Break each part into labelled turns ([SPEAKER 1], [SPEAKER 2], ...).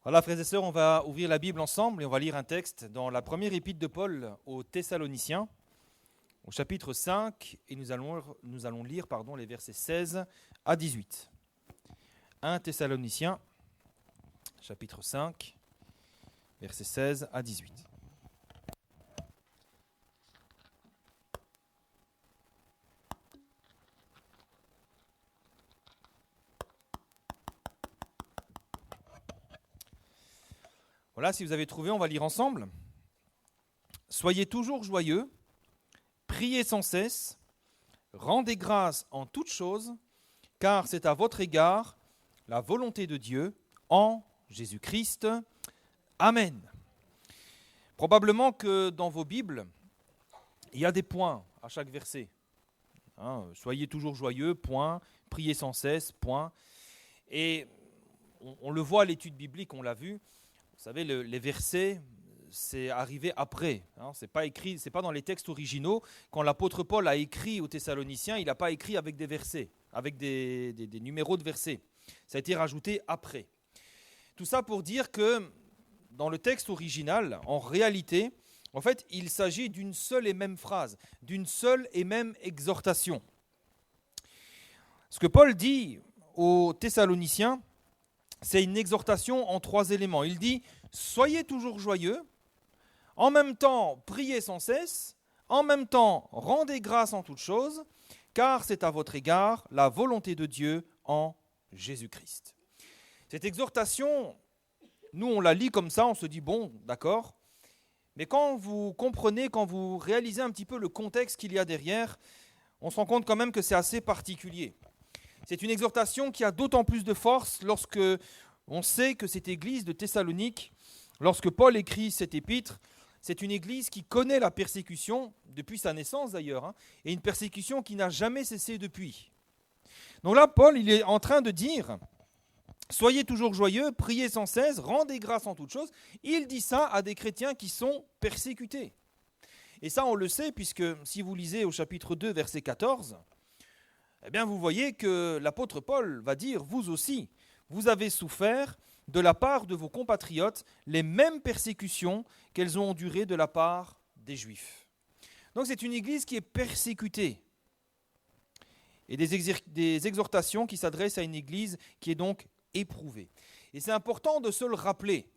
[SPEAKER 1] Voilà, frères et sœurs, on va ouvrir la Bible ensemble et on va lire un texte dans la première épître de Paul aux Thessaloniciens, au chapitre 5, et nous allons lire les versets 16 à 18. 1 Thessaloniciens, chapitre 5, versets 16 à 18. Voilà, si vous avez trouvé, on va lire ensemble. Soyez toujours joyeux, priez sans cesse, rendez grâce en toutes choses, car c'est à votre égard la volonté de Dieu en Jésus-Christ. Amen. Probablement que dans vos Bibles, il y a des points à chaque verset. Soyez toujours joyeux, point. Priez sans cesse, point. Et on le voit à l'étude biblique, on l'a vu. Vous savez, les versets, c'est arrivé après. C'est pas écrit, c'est pas dans les textes originaux. Quand l'apôtre Paul a écrit aux Thessaloniciens, il n'a pas écrit avec des versets, avec des numéros de versets. Ça a été rajouté après. Tout ça pour dire que dans le texte original, en réalité, en fait, il s'agit d'une seule et même phrase, d'une seule et même exhortation. Ce que Paul dit aux Thessaloniciens, c'est une exhortation en 3 éléments. Il dit « Soyez toujours joyeux », en même temps, priez sans cesse, en même temps, rendez grâce en toutes choses, car c'est à votre égard la volonté de Dieu en Jésus-Christ. Cette exhortation, nous on la lit comme ça, on se dit « Bon, d'accord », mais quand vous comprenez, quand vous réalisez un petit peu le contexte qu'il y a derrière, on se rend compte quand même que c'est assez particulier. C'est une exhortation qui a d'autant plus de force lorsque on sait que cette église de Thessalonique, lorsque Paul écrit cette épître, c'est une église qui connaît la persécution, depuis sa naissance d'ailleurs, et une persécution qui n'a jamais cessé depuis. Donc là, Paul, il est en train de dire, soyez toujours joyeux, priez sans cesse, rendez grâce en toutes choses. Il dit ça à des chrétiens qui sont persécutés. Et ça, on le sait, puisque si vous lisez au chapitre 2, verset 14, eh bien, vous voyez que l'apôtre Paul va dire, vous aussi, vous avez souffert de la part de vos compatriotes les mêmes persécutions qu'elles ont endurées de la part des Juifs. Donc c'est une église qui est persécutée et des exhortations qui s'adressent à une église qui est donc éprouvée. Et c'est important de se le rappeler,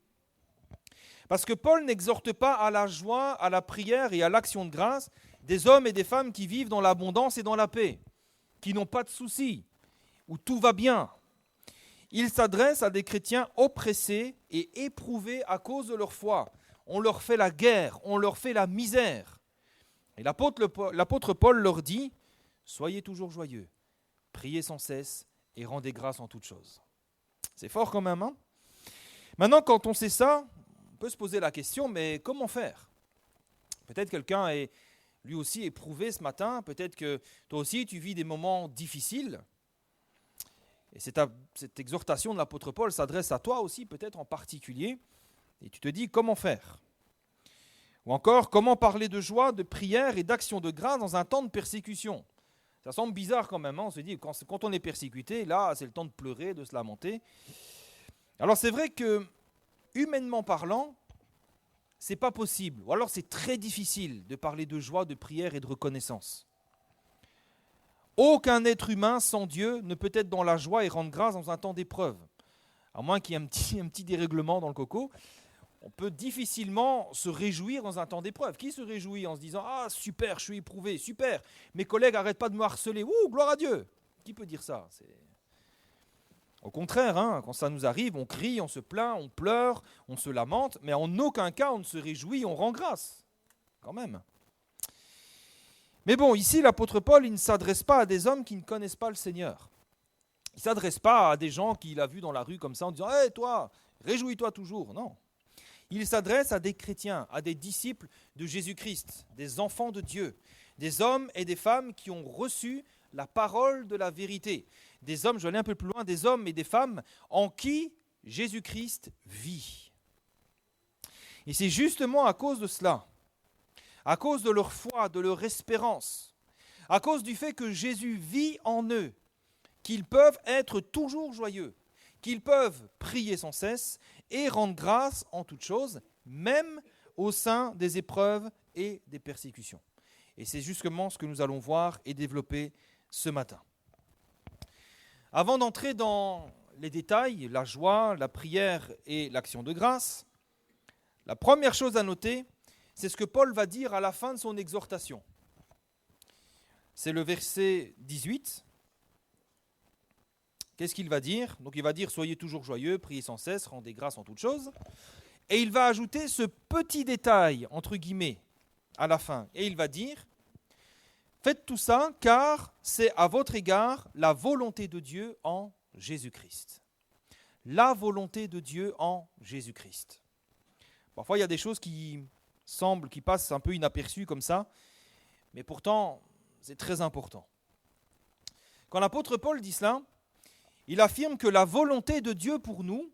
[SPEAKER 1] parce que Paul n'exhorte pas à la joie, à la prière et à l'action de grâce des hommes et des femmes qui vivent dans l'abondance et dans la paix, qui n'ont pas de soucis, où tout va bien. Il s'adresse à des chrétiens oppressés et éprouvés à cause de leur foi. On leur fait la guerre, on leur fait la misère. Et l'apôtre Paul leur dit, soyez toujours joyeux, priez sans cesse et rendez grâce en toutes choses. C'est fort quand même, hein ? Maintenant, quand on sait ça, on peut se poser la question, mais comment faire ? Peut-être quelqu'un est lui aussi éprouvé ce matin, peut-être que toi aussi tu vis des moments difficiles. Et cette exhortation de l'apôtre Paul s'adresse à toi aussi, peut-être en particulier, et tu te dis comment faire ? Ou encore, comment parler de joie, de prière et d'action de grâce dans un temps de persécution ? Ça semble bizarre quand même, hein ? On se dit, quand on est persécuté, là, c'est le temps de pleurer, de se lamenter. Alors c'est vrai que, humainement parlant, c'est pas possible, ou alors c'est très difficile de parler de joie, de prière et de reconnaissance. Aucun être humain sans Dieu ne peut être dans la joie et rendre grâce dans un temps d'épreuve. À moins qu'il y ait un petit dérèglement dans le coco, on peut difficilement se réjouir dans un temps d'épreuve. Qui se réjouit en se disant « Ah, super, je suis éprouvé, super, mes collègues n'arrêtent pas de me harceler, ouh, gloire à Dieu !» Qui peut dire ça ? Au contraire, quand ça nous arrive, on crie, on se plaint, on pleure, on se lamente, mais en aucun cas on ne se réjouit, on rend grâce, quand même. Mais bon, ici, l'apôtre Paul, il ne s'adresse pas à des hommes qui ne connaissent pas le Seigneur. Il ne s'adresse pas à des gens qu'il a vus dans la rue comme ça en disant « Hé, toi, réjouis-toi toujours !» Non. Il s'adresse à des chrétiens, à des disciples de Jésus-Christ, des enfants de Dieu, des hommes et des femmes qui ont reçu la parole de la vérité. Des hommes, je vais aller un peu plus loin, des hommes et des femmes en qui Jésus-Christ vit. Et c'est justement à cause de cela, à cause de leur foi, de leur espérance, à cause du fait que Jésus vit en eux, qu'ils peuvent être toujours joyeux, qu'ils peuvent prier sans cesse et rendre grâce en toutes choses, même au sein des épreuves et des persécutions. Et c'est justement ce que nous allons voir et développer ce matin. Avant d'entrer dans les détails, la joie, la prière et l'action de grâce, la première chose à noter, c'est ce que Paul va dire à la fin de son exhortation. C'est le verset 18. Qu'est-ce qu'il va dire? Donc il va dire « Soyez toujours joyeux, priez sans cesse, rendez grâce en toutes choses ». Et il va ajouter ce petit détail, entre guillemets, à la fin. Et il va dire « Faites tout ça, car c'est à votre égard la volonté de Dieu en Jésus-Christ. » La volonté de Dieu en Jésus-Christ. Parfois, il y a des choses qui passent un peu inaperçues comme ça, mais pourtant, c'est très important. Quand l'apôtre Paul dit cela, il affirme que la volonté de Dieu pour nous,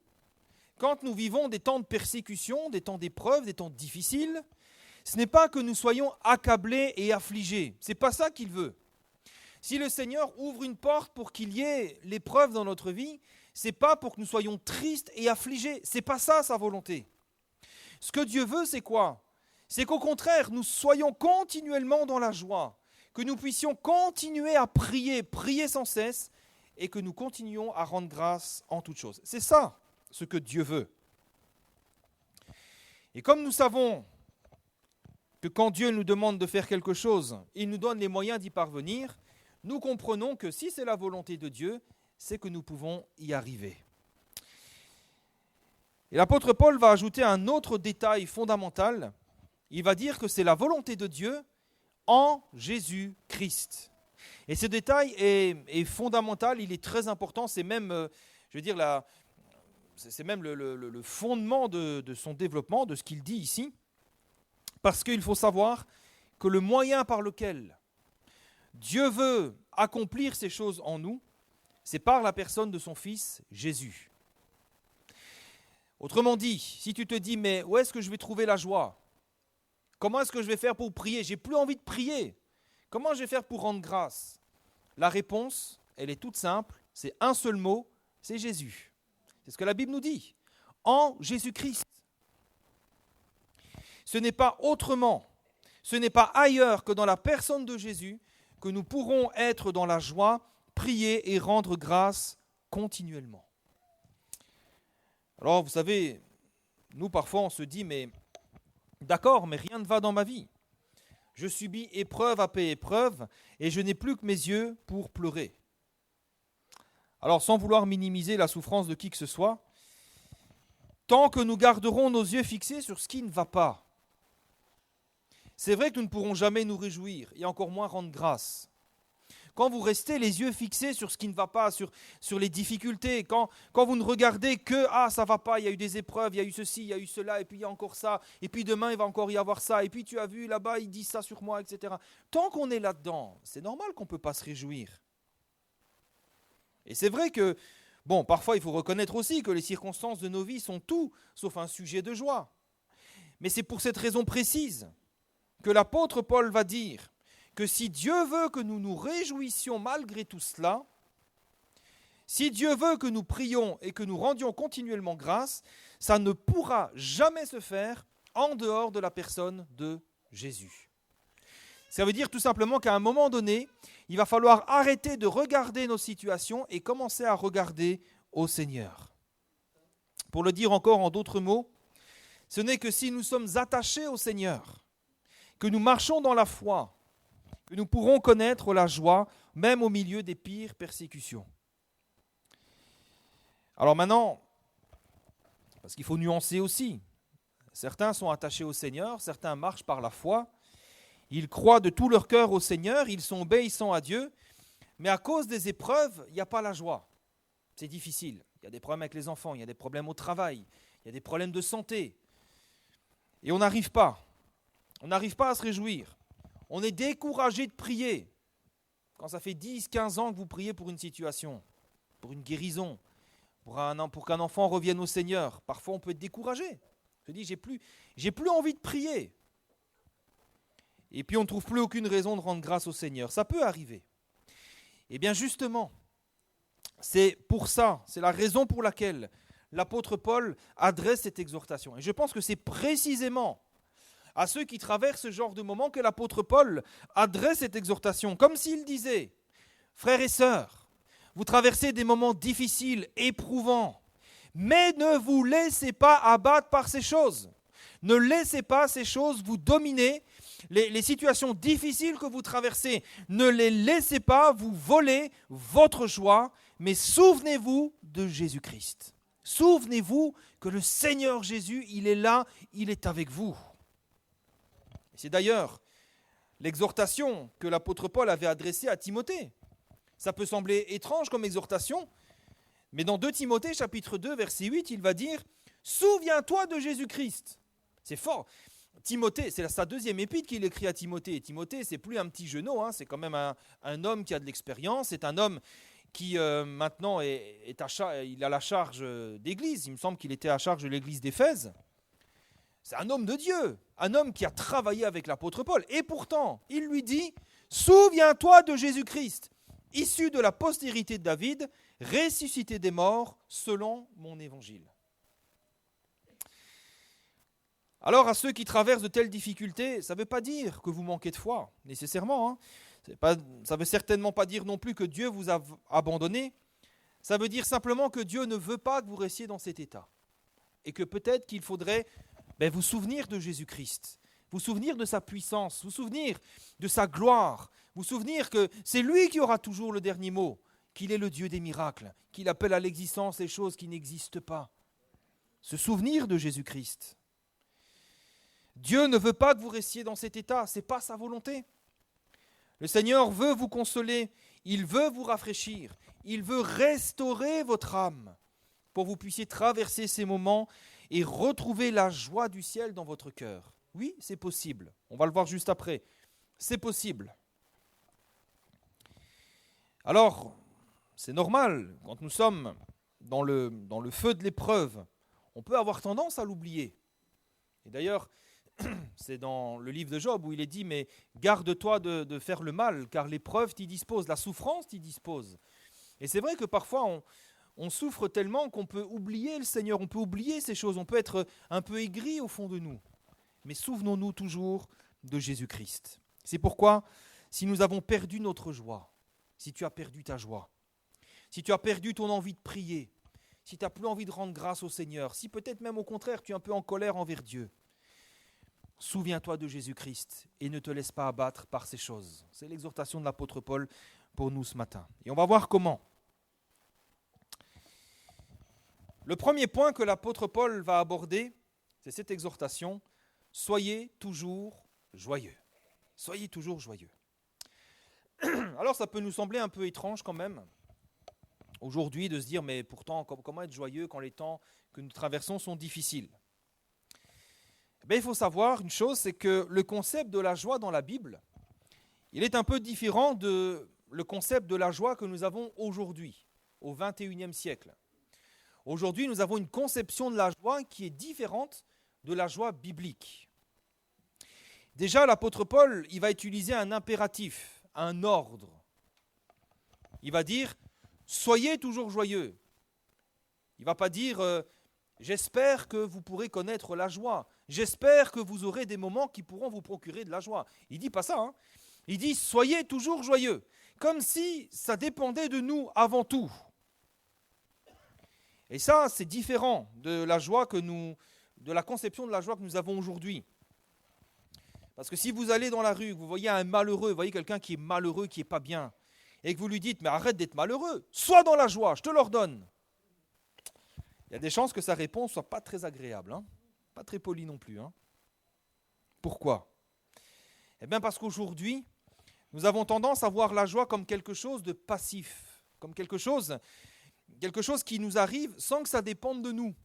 [SPEAKER 1] quand nous vivons des temps de persécution, des temps d'épreuve, des temps difficiles, ce n'est pas que nous soyons accablés et affligés. Ce n'est pas ça qu'il veut. Si le Seigneur ouvre une porte pour qu'il y ait l'épreuve dans notre vie, ce n'est pas pour que nous soyons tristes et affligés. Ce n'est pas ça sa volonté. Ce que Dieu veut, c'est quoi? C'est qu'au contraire, nous soyons continuellement dans la joie, que nous puissions continuer à prier sans cesse, et que nous continuions à rendre grâce en toutes choses. C'est ça ce que Dieu veut. Et comme nous savons que quand Dieu nous demande de faire quelque chose, il nous donne les moyens d'y parvenir, nous comprenons que si c'est la volonté de Dieu, c'est que nous pouvons y arriver. Et l'apôtre Paul va ajouter un autre détail fondamental. Il va dire que c'est la volonté de Dieu en Jésus-Christ. Et ce détail est fondamental, il est très important, c'est même, c'est même le fondement de son développement, de ce qu'il dit ici, parce qu'il faut savoir que le moyen par lequel Dieu veut accomplir ces choses en nous, c'est par la personne de son Fils Jésus. Autrement dit, si tu te dis, mais où est-ce que je vais trouver la joie? Comment est-ce que je vais faire pour prier? J'ai plus envie de prier. Comment je vais faire pour rendre grâce? La réponse, elle est toute simple, c'est un seul mot, c'est Jésus. C'est ce que la Bible nous dit. En Jésus-Christ. Ce n'est pas autrement, ce n'est pas ailleurs que dans la personne de Jésus que nous pourrons être dans la joie, prier et rendre grâce continuellement. Alors vous savez, nous parfois on se dit, mais d'accord, mais rien ne va dans ma vie. Je subis épreuve après épreuve et je n'ai plus que mes yeux pour pleurer. Alors sans vouloir minimiser la souffrance de qui que ce soit, tant que nous garderons nos yeux fixés sur ce qui ne va pas, c'est vrai que nous ne pourrons jamais nous réjouir et encore moins rendre grâce. Quand vous restez les yeux fixés sur ce qui ne va pas, sur les difficultés, quand vous ne regardez que « Ah, ça ne va pas, il y a eu des épreuves, il y a eu ceci, il y a eu cela, et puis il y a encore ça, et puis demain il va encore y avoir ça, et puis tu as vu là-bas, il dit ça sur moi, etc. » Tant qu'on est là-dedans, c'est normal qu'on ne peut pas se réjouir. Et c'est vrai que, bon, parfois il faut reconnaître aussi que les circonstances de nos vies sont tout sauf un sujet de joie. Mais c'est pour cette raison précise que l'apôtre Paul va dire que si Dieu veut que nous nous réjouissions malgré tout cela, si Dieu veut que nous prions et que nous rendions continuellement grâce, ça ne pourra jamais se faire en dehors de la personne de Jésus. Ça veut dire tout simplement qu'à un moment donné, il va falloir arrêter de regarder nos situations et commencer à regarder au Seigneur. Pour le dire encore en d'autres mots, ce n'est que si nous sommes attachés au Seigneur, que nous marchons dans la foi, que nous pourrons connaître la joie, même au milieu des pires persécutions. Alors maintenant, parce qu'il faut nuancer aussi, certains sont attachés au Seigneur, certains marchent par la foi, ils croient de tout leur cœur au Seigneur, ils sont obéissants à Dieu, mais à cause des épreuves, il n'y a pas la joie. C'est difficile, il y a des problèmes avec les enfants, il y a des problèmes au travail, il y a des problèmes de santé, et on n'arrive pas à se réjouir. On est découragé de prier. Quand ça fait 10, 15 ans que vous priez pour une situation, pour une guérison, pour qu'un enfant revienne au Seigneur, parfois on peut être découragé. Je dis, j'ai plus envie de prier. Et puis on ne trouve plus aucune raison de rendre grâce au Seigneur. Ça peut arriver. Eh bien justement, C'est pour ça, c'est la raison pour laquelle l'apôtre Paul adresse cette exhortation. Et je pense que c'est précisément à ceux qui traversent ce genre de moment que l'apôtre Paul adresse cette exhortation, comme s'il disait, frères et sœurs, vous traversez des moments difficiles, éprouvants, mais ne vous laissez pas abattre par ces choses. Ne laissez pas ces choses vous dominer. Les situations difficiles que vous traversez, ne les laissez pas vous voler votre joie, mais souvenez-vous de Jésus-Christ. Souvenez-vous que le Seigneur Jésus, il est là, il est avec vous. C'est d'ailleurs l'exhortation que l'apôtre Paul avait adressée à Timothée. Ça peut sembler étrange comme exhortation, mais dans 2 Timothée, chapitre 2, verset 8, il va dire « Souviens-toi de Jésus-Christ ». C'est fort. Timothée, c'est sa 2e épître qu'il écrit à Timothée. Timothée, c'est plus un petit genou, c'est quand même un homme qui a de l'expérience. C'est un homme qui maintenant il a la charge d'église. Il me semble qu'il était à charge de l'église d'Éphèse. C'est un homme de Dieu, un homme qui a travaillé avec l'apôtre Paul. Et pourtant, il lui dit « Souviens-toi de Jésus-Christ, issu de la postérité de David, ressuscité des morts selon mon évangile. » Alors à ceux qui traversent de telles difficultés, ça ne veut pas dire que vous manquez de foi, nécessairement. Ça ne veut certainement pas dire non plus que Dieu vous a abandonné. Ça veut dire simplement que Dieu ne veut pas que vous restiez dans cet état. Et que peut-être qu'il faudrait vous souvenir de Jésus-Christ, vous souvenir de sa puissance, vous souvenir de sa gloire, vous souvenir que c'est lui qui aura toujours le dernier mot, qu'il est le Dieu des miracles, qu'il appelle à l'existence les choses qui n'existent pas. Se souvenir de Jésus-Christ. Dieu ne veut pas que vous restiez dans cet état, ce n'est pas sa volonté. Le Seigneur veut vous consoler, il veut vous rafraîchir, il veut restaurer votre âme pour que vous puissiez traverser ces moments et retrouver la joie du ciel dans votre cœur. Oui, c'est possible. On va le voir juste après. C'est possible. Alors, c'est normal, quand nous sommes dans le feu de l'épreuve, on peut avoir tendance à l'oublier. Et d'ailleurs, c'est dans le livre de Job où il est dit « Mais garde-toi de faire le mal, car l'épreuve t'y dispose, la souffrance t'y dispose. » Et c'est vrai que parfois, on souffre tellement qu'on peut oublier le Seigneur, on peut oublier ces choses, on peut être un peu aigri au fond de nous. Mais souvenons-nous toujours de Jésus-Christ. C'est pourquoi, si nous avons perdu notre joie, si tu as perdu ta joie, si tu as perdu ton envie de prier, si tu n'as plus envie de rendre grâce au Seigneur, si peut-être même au contraire tu es un peu en colère envers Dieu, souviens-toi de Jésus-Christ et ne te laisse pas abattre par ces choses. C'est l'exhortation de l'apôtre Paul pour nous ce matin. Et on va voir comment. Le premier point que l'apôtre Paul va aborder, c'est cette exhortation. Soyez toujours joyeux. Soyez toujours joyeux. Alors ça peut nous sembler un peu étrange quand même, aujourd'hui, de se dire, mais pourtant, comment être joyeux quand les temps que nous traversons sont difficiles ? Il faut savoir une chose, c'est que le concept de la joie dans la Bible, il est un peu différent de le concept de la joie que nous avons aujourd'hui, au XXIe siècle. Aujourd'hui, nous avons une conception de la joie qui est différente de la joie biblique. Déjà, l'apôtre Paul, il va utiliser un impératif, un ordre. Il va dire « Soyez toujours joyeux ». Il ne va pas dire « J'espère que vous pourrez connaître la joie. J'espère que vous aurez des moments qui pourront vous procurer de la joie. » Il ne dit pas ça. Il dit « Soyez toujours joyeux », comme si ça dépendait de nous avant tout. Et ça, c'est différent de la joie de la conception de la joie que nous avons aujourd'hui. Parce que si vous allez dans la rue, vous voyez un malheureux, vous voyez quelqu'un qui est malheureux, qui n'est pas bien, et que vous lui dites « Mais arrête d'être malheureux, sois dans la joie, je te l'ordonne ». Il y a des chances que sa réponse ne soit pas très agréable, pas très polie non plus. Pourquoi ? Eh bien parce qu'aujourd'hui, nous avons tendance à voir la joie comme quelque chose de passif, comme quelque chose qui nous arrive sans que ça dépende de nous.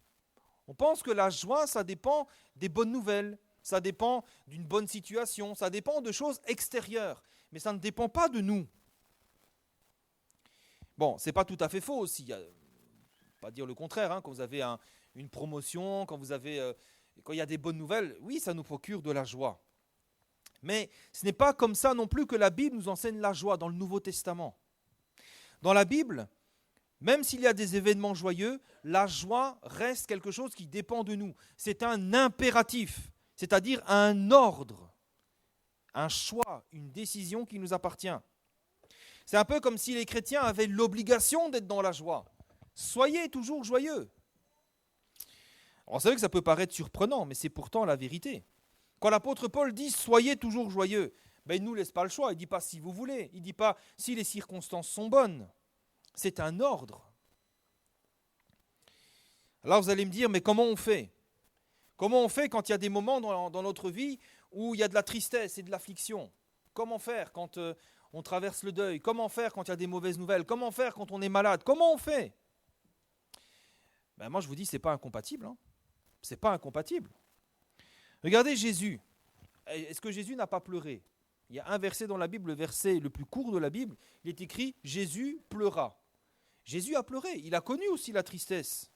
[SPEAKER 1] On pense que la joie, ça dépend des bonnes nouvelles, ça dépend d'une bonne situation, ça dépend de choses extérieures, mais ça ne dépend pas de nous. Bon, c'est pas tout à fait faux aussi, pas dire le contraire, quand vous avez une promotion, quand il y a des bonnes nouvelles, oui, ça nous procure de la joie. Mais ce n'est pas comme ça non plus que la Bible nous enseigne la joie dans le Nouveau Testament. Dans la Bible, Même s'il y a des événements joyeux, la joie reste quelque chose qui dépend de nous. C'est un impératif, c'est-à-dire un ordre, un choix, une décision qui nous appartient. C'est un peu comme si les chrétiens avaient l'obligation d'être dans la joie. Soyez toujours joyeux. Alors, vous savez que ça peut paraître surprenant, mais c'est pourtant la vérité. Quand l'apôtre Paul dit « soyez toujours joyeux », il ne nous laisse pas le choix. Il ne dit pas « si vous voulez », il ne dit pas « si les circonstances sont bonnes ». C'est un ordre. Alors vous allez me dire, mais comment on fait ? Comment on fait quand il y a des moments dans notre vie où il y a de la tristesse et de l'affliction ? Comment faire quand on traverse le deuil ? Comment faire quand il y a des mauvaises nouvelles ? Comment faire quand on est malade ? Comment on fait ? Moi je vous dis, ce n'est pas incompatible. Ce n'est pas incompatible. Regardez Jésus. Est-ce que Jésus n'a pas pleuré ? Il y a un verset dans la Bible, le verset le plus court de la Bible, il est écrit « Jésus pleura ». Jésus a pleuré, il a connu aussi la tristesse.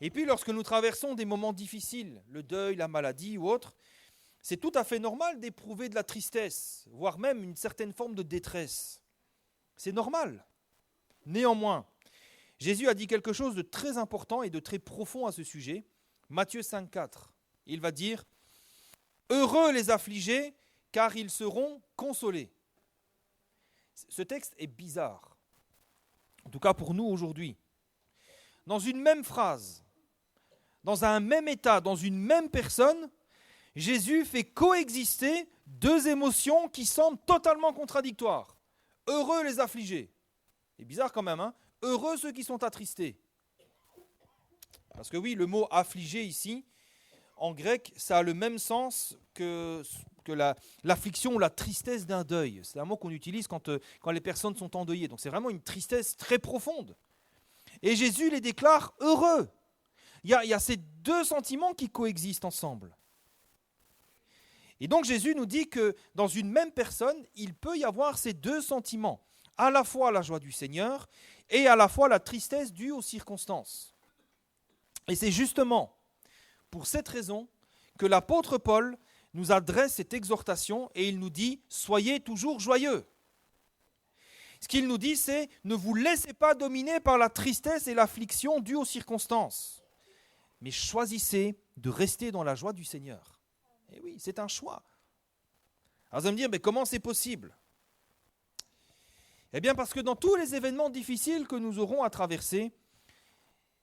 [SPEAKER 1] Et puis lorsque nous traversons des moments difficiles, le deuil, la maladie ou autre, c'est tout à fait normal d'éprouver de la tristesse, voire même une certaine forme de détresse. C'est normal. Néanmoins, Jésus a dit quelque chose de très important et de très profond à ce sujet. Matthieu 5,4, il va dire « Heureux les affligés, car ils seront consolés ». Ce texte est bizarre. En tout cas pour nous aujourd'hui. Dans une même phrase, dans un même état, dans une même personne, Jésus fait coexister deux émotions qui semblent totalement contradictoires. Heureux les affligés. C'est bizarre quand même, hein ? Heureux ceux qui sont attristés. Parce que oui, le mot affligé ici, en grec, ça a le même sens que l'affliction ou la tristesse d'un deuil. C'est un mot qu'on utilise quand les personnes sont endeuillées. Donc c'est vraiment une tristesse très profonde. Et Jésus les déclare heureux. Il y a ces deux sentiments qui coexistent ensemble. Et donc Jésus nous dit que dans une même personne, il peut y avoir ces deux sentiments. À la fois la joie du Seigneur et à la fois la tristesse due aux circonstances. Et c'est justement pour cette raison que l'apôtre Paul nous adresse cette exhortation et il nous dit « Soyez toujours joyeux ». Ce qu'il nous dit, c'est « Ne vous laissez pas dominer par la tristesse et l'affliction due aux circonstances, mais choisissez de rester dans la joie du Seigneur. » Et oui, c'est un choix. Alors vous allez me dire « Mais comment c'est possible ?» Eh bien parce que dans tous les événements difficiles que nous aurons à traverser,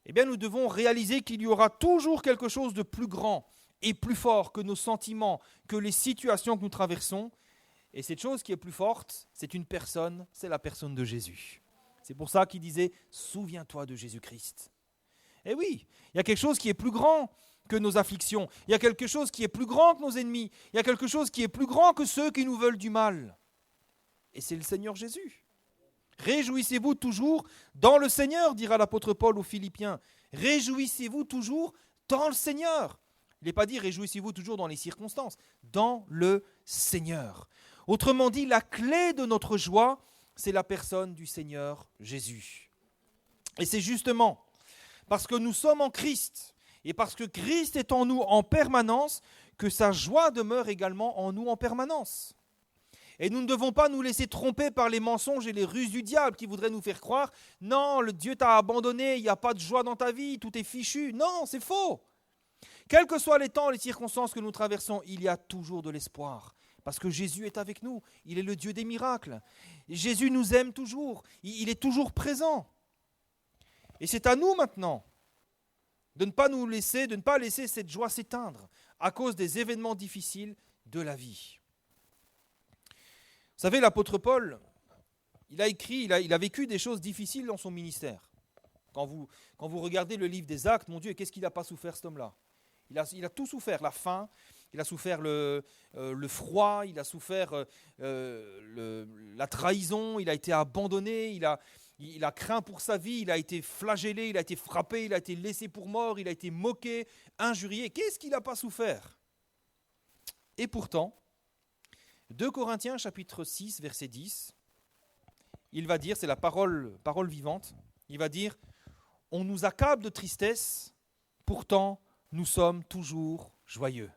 [SPEAKER 1] eh bien nous devons réaliser qu'il y aura toujours quelque chose de plus grand et plus fort que nos sentiments, que les situations que nous traversons. Et cette chose qui est plus forte, c'est une personne, c'est la personne de Jésus. C'est pour ça qu'il disait « Souviens-toi de Jésus-Christ ». Eh oui, il y a quelque chose qui est plus grand que nos afflictions. Il y a quelque chose qui est plus grand que nos ennemis. Il y a quelque chose qui est plus grand que ceux qui nous veulent du mal. Et c'est le Seigneur Jésus. Réjouissez-vous toujours dans le Seigneur, dira l'apôtre Paul aux Philippiens. Réjouissez-vous toujours dans le Seigneur. Il n'est pas dit réjouissez-vous toujours dans les circonstances, dans le Seigneur. Autrement dit, la clé de notre joie, c'est la personne du Seigneur Jésus. Et c'est justement parce que nous sommes en Christ et parce que Christ est en nous en permanence que sa joie demeure également en nous en permanence. Et nous ne devons pas nous laisser tromper par les mensonges et les ruses du diable qui voudraient nous faire croire « Non, le Dieu t'a abandonné, il n'y a pas de joie dans ta vie, tout est fichu. » Non, c'est faux. Quels que soient les temps, les circonstances que nous traversons, il y a toujours de l'espoir. Parce que Jésus est avec nous, il est le Dieu des miracles. Jésus nous aime toujours, il est toujours présent. Et c'est à nous maintenant de ne pas laisser cette joie s'éteindre à cause des événements difficiles de la vie. Vous savez, l'apôtre Paul, il a vécu des choses difficiles dans son ministère. Quand vous regardez le livre des Actes, mon Dieu, qu'est-ce qu'il n'a pas souffert cet homme-là ? Il a tout souffert, la faim, il a souffert le froid, il a souffert la trahison, il a été abandonné, il a craint pour sa vie, il a été flagellé, il a été frappé, il a été laissé pour mort, il a été moqué, injurié. Qu'est-ce qu'il n'a pas souffert ? Et pourtant, 2 Corinthiens chapitre 6, verset 10, il va dire, c'est la parole vivante, il va dire « On nous accable de tristesse, pourtant nous sommes toujours joyeux. »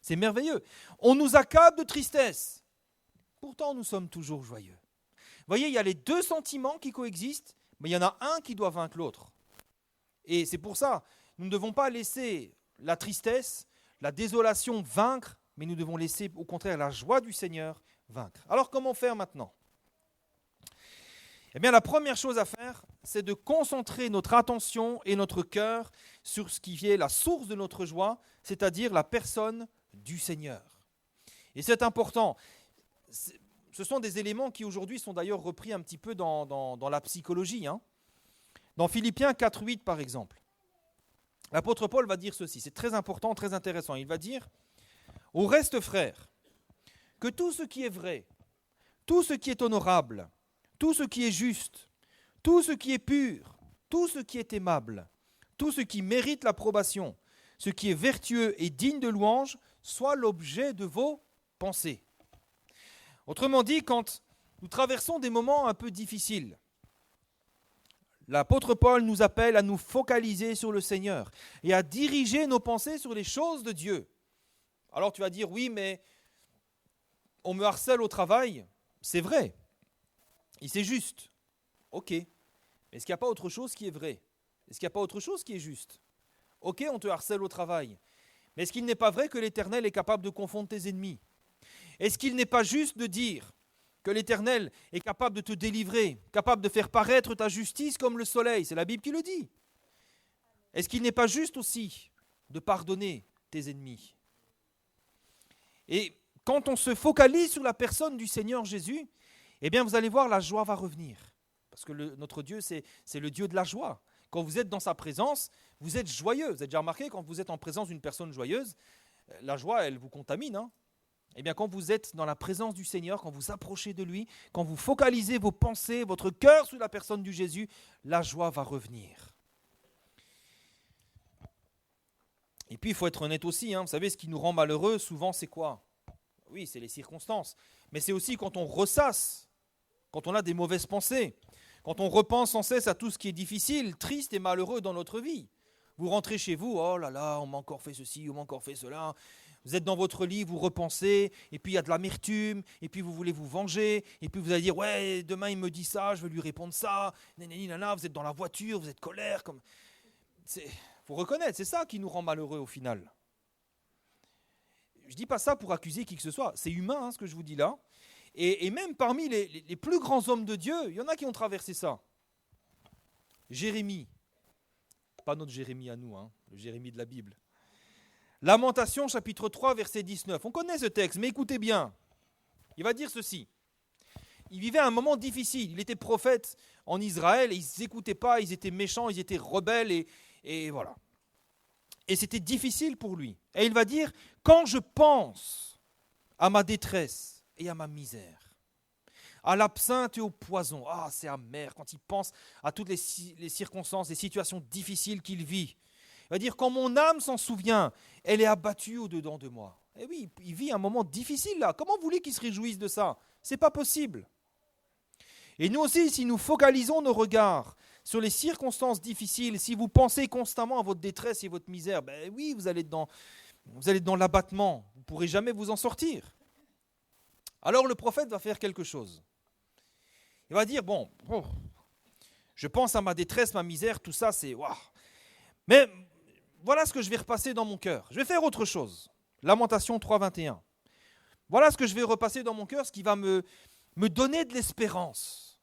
[SPEAKER 1] C'est merveilleux. On nous accable de tristesse, pourtant nous sommes toujours joyeux. Vous voyez, il y a les deux sentiments qui coexistent, mais il y en a un qui doit vaincre l'autre. Et c'est pour ça, nous ne devons pas laisser la tristesse, la désolation vaincre, mais nous devons laisser au contraire la joie du Seigneur vaincre. Alors comment faire maintenant ? Eh bien, la première chose à faire, c'est de concentrer notre attention et notre cœur sur ce qui est la source de notre joie, c'est-à-dire la personne du Seigneur. Et c'est important. Ce sont des éléments qui aujourd'hui sont d'ailleurs repris un petit peu dans la psychologie. Dans Philippiens 4.8 par exemple, l'apôtre Paul va dire ceci, c'est très important, très intéressant. Il va dire, au reste frères, que tout ce qui est vrai, tout ce qui est honorable, tout ce qui est juste, tout ce qui est pur, tout ce qui est aimable, tout ce qui mérite l'approbation, ce qui est vertueux et digne de louange, soit l'objet de vos pensées. Autrement dit, quand nous traversons des moments un peu difficiles, l'apôtre Paul nous appelle à nous focaliser sur le Seigneur et à diriger nos pensées sur les choses de Dieu. Alors tu vas dire, oui, mais on me harcèle au travail, c'est vrai. Et c'est juste. Ok. Mais est-ce qu'il n'y a pas autre chose qui est vrai ? Est-ce qu'il n'y a pas autre chose qui est juste ? Ok, on te harcèle au travail. Mais est-ce qu'il n'est pas vrai que l'Éternel est capable de confondre tes ennemis ? Est-ce qu'il n'est pas juste de dire que l'Éternel est capable de te délivrer, capable de faire paraître ta justice comme le soleil ? C'est la Bible qui le dit. Est-ce qu'il n'est pas juste aussi de pardonner tes ennemis ? Et quand on se focalise sur la personne du Seigneur Jésus, eh bien, vous allez voir, la joie va revenir. Parce que notre Dieu, c'est le Dieu de la joie. Quand vous êtes dans sa présence, vous êtes joyeux. Vous avez déjà remarqué, quand vous êtes en présence d'une personne joyeuse, la joie, elle vous contamine. Eh bien, quand vous êtes dans la présence du Seigneur, quand vous approchez de lui, quand vous focalisez vos pensées, votre cœur sur la personne du Jésus, la joie va revenir. Et puis, il faut être honnête aussi. Vous savez, ce qui nous rend malheureux, souvent, c'est quoi ? Oui, c'est les circonstances. Mais c'est aussi quand on ressasse, quand on a des mauvaises pensées, quand on repense sans cesse à tout ce qui est difficile, triste et malheureux dans notre vie. Vous rentrez chez vous, oh là là, on m'a encore fait ceci, on m'a encore fait cela. Vous êtes dans votre lit, vous repensez, et puis il y a de l'amertume, et puis vous voulez vous venger, et puis vous allez dire, ouais, demain il me dit ça, je vais lui répondre ça, nanani, nana, vous êtes dans la voiture, vous êtes colère. Faut reconnaître, c'est ça qui nous rend malheureux au final. Je ne dis pas ça pour accuser qui que ce soit, c'est humain ce que je vous dis là. Et même parmi les plus grands hommes de Dieu, il y en a qui ont traversé ça. Jérémie, pas notre Jérémie à nous, le Jérémie de la Bible. Lamentation chapitre 3 verset 19. On connaît ce texte, mais écoutez bien. Il va dire ceci. Il vivait un moment difficile. Il était prophète en Israël et ils n'écoutaient pas, ils étaient méchants, ils étaient rebelles et voilà. Et c'était difficile pour lui. Et il va dire, quand je pense à ma détresse et à ma misère, à l'absinthe et au poison, c'est amer quand il pense à toutes les circonstances, les situations difficiles qu'il vit. Il va dire, quand mon âme s'en souvient, elle est abattue au-dedans de moi. Et oui, il vit un moment difficile là. Comment vous voulez qu'il se réjouisse de ça ? C'est pas possible. Et nous aussi, si nous focalisons nos regards sur les circonstances difficiles, si vous pensez constamment à votre détresse et votre misère, ben oui, vous allez être dans l'abattement. Vous ne pourrez jamais vous en sortir. Alors le prophète va faire quelque chose. Il va dire, je pense à ma détresse, ma misère, tout ça, c'est waouh. Mais voilà ce que je vais repasser dans mon cœur. Je vais faire autre chose. Lamentation 3.21. Voilà ce que je vais repasser dans mon cœur, ce qui va me donner de l'espérance.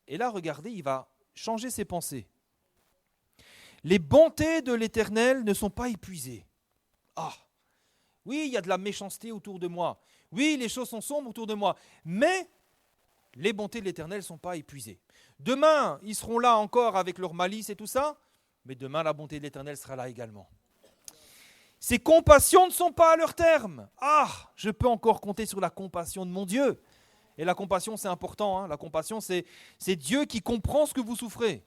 [SPEAKER 1] Et là, regardez, il va changer ses pensées. Les bontés de l'Éternel ne sont pas épuisées. Oui, il y a de la méchanceté autour de moi. Oui, les choses sont sombres autour de moi. Mais les bontés de l'Éternel ne sont pas épuisées. Demain, ils seront là encore avec leur malice et tout ça. Mais demain, la bonté de l'Éternel sera là également. Ses compassions ne sont pas à leur terme. Je peux encore compter sur la compassion de mon Dieu. Et la compassion, c'est important. La compassion, c'est Dieu qui comprend ce que vous souffrez.